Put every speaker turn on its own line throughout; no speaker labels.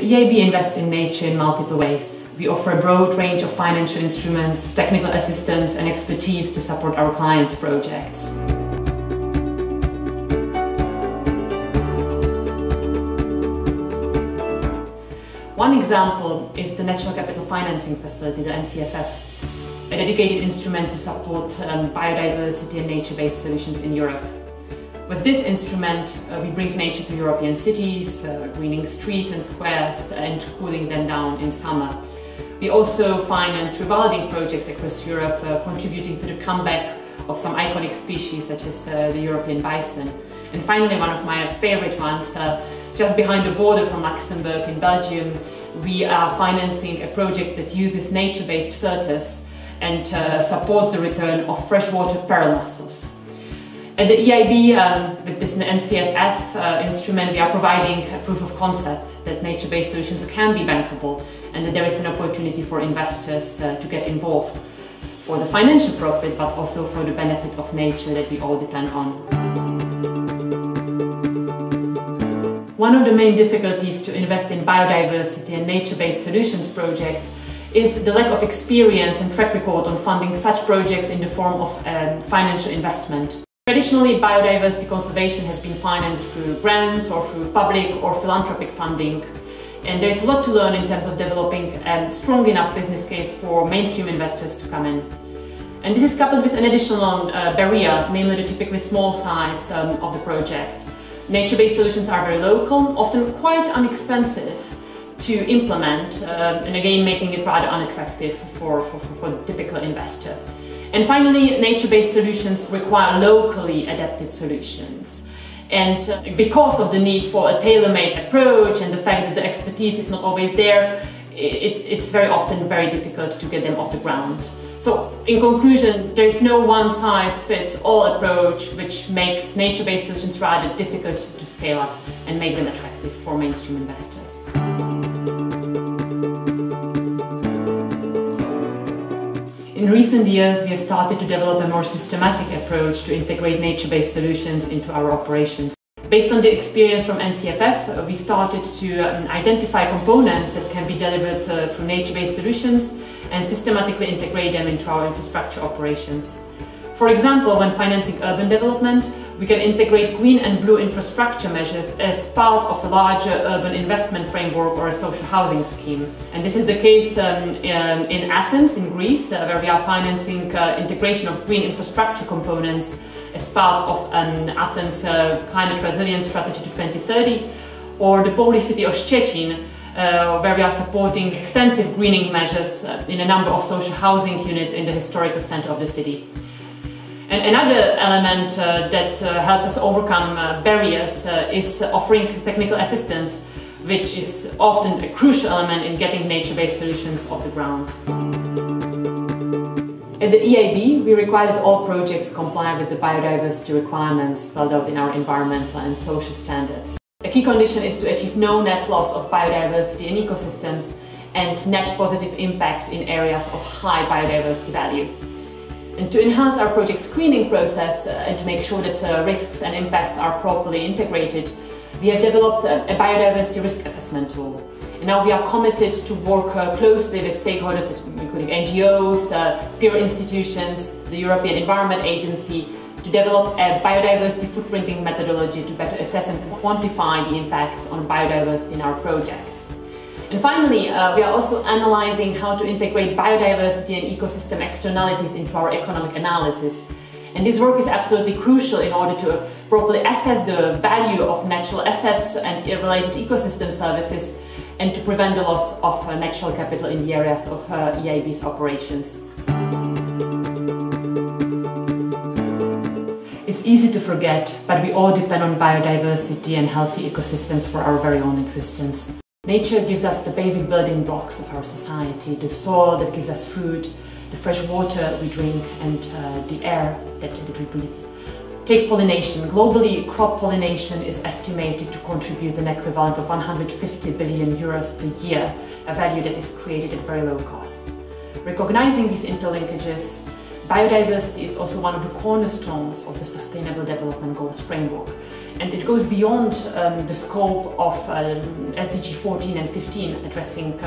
EIB invests in nature in multiple ways. We offer a broad range of financial instruments, technical assistance and expertise to support our clients' projects. One example is the National Capital Financing Facility, the NCFF, a dedicated instrument to support biodiversity and nature-based solutions in Europe. With this instrument, we bring nature to European cities, greening streets and squares and cooling them down in summer. We also finance rewilding projects across Europe, contributing to the comeback of some iconic species such as the European bison. And finally, one of my favorite ones, just behind the border from Luxembourg in Belgium, we are financing a project that uses nature-based filters and supports the return of freshwater pearl mussels. At the EIB, with this NCFF instrument, we are providing a proof of concept that nature-based solutions can be bankable and that there is an opportunity for investors to get involved for the financial profit, but also for the benefit of nature that we all depend on. One of the main difficulties to invest in biodiversity and nature-based solutions projects is the lack of experience and track record on funding such projects in the form of financial investment. Traditionally, biodiversity conservation has been financed through grants or through public or philanthropic funding, and there is a lot to learn in terms of developing a strong enough business case for mainstream investors to come in. And this is coupled with an additional barrier, namely the typically small size of the project. Nature-based solutions are very local, often quite inexpensive to implement, and again making it rather unattractive for the typical investor. And finally, nature-based solutions require locally adapted solutions. And because of the need for a tailor-made approach and the fact that the expertise is not always there, it's very often very difficult to get them off the ground. So, in conclusion, there is no one-size-fits-all approach which makes nature-based solutions rather difficult to scale up and make them attractive for mainstream investors. In recent years, we have started to develop a more systematic approach to integrate nature-based solutions into our operations. Based on the experience from NCFF, we started to identify components that can be delivered through nature-based solutions and systematically integrate them into our infrastructure operations. For example, when financing urban development, we can integrate green and blue infrastructure measures as part of a larger urban investment framework or a social housing scheme. And this is the case in Athens, in Greece, where we are financing integration of green infrastructure components as part of Athens' climate resilience strategy to 2030, or the Polish city of Szczecin, where we are supporting extensive greening measures in a number of social housing units in the historical center of the city. And another element that helps us overcome barriers is offering technical assistance, which is often a crucial element in getting nature-based solutions off the ground. At the EIB, we require that all projects comply with the biodiversity requirements spelled out in our environmental and social standards. A key condition is to achieve no net loss of biodiversity and ecosystems and net positive impact in areas of high biodiversity value. And to enhance our project screening process and to make sure that risks and impacts are properly integrated, we have developed a biodiversity risk assessment tool. And now we are committed to work closely with stakeholders, including NGOs, peer institutions, the European Environment Agency, to develop a biodiversity footprinting methodology to better assess and quantify the impacts on biodiversity in our projects. And finally, we are also analyzing how to integrate biodiversity and ecosystem externalities into our economic analysis. And this work is absolutely crucial in order to properly assess the value of natural assets and related ecosystem services and to prevent the loss of natural capital in the areas of EIB's operations. It's easy to forget, but we all depend on biodiversity and healthy ecosystems for our very own existence. Nature gives us the basic building blocks of our society, the soil that gives us food, the fresh water we drink, and the air that we breathe. Take pollination. Globally, crop pollination is estimated to contribute an equivalent of 150 billion euros per year, a value that is created at very low costs. Recognizing these interlinkages, biodiversity is also one of the cornerstones of the Sustainable Development Goals framework. And it goes beyond the scope of SDG 14 and 15, addressing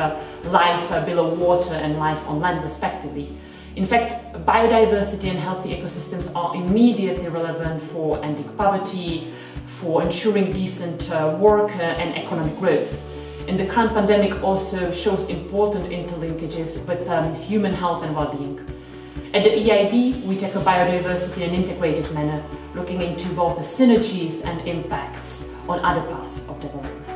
life below water and life on land respectively. In fact, biodiversity and healthy ecosystems are immediately relevant for ending poverty, for ensuring decent work and economic growth. And the current pandemic also shows important interlinkages with human health and well-being. At the EIB, we tackle biodiversity in an integrated manner, looking into both the synergies and impacts on other parts of development.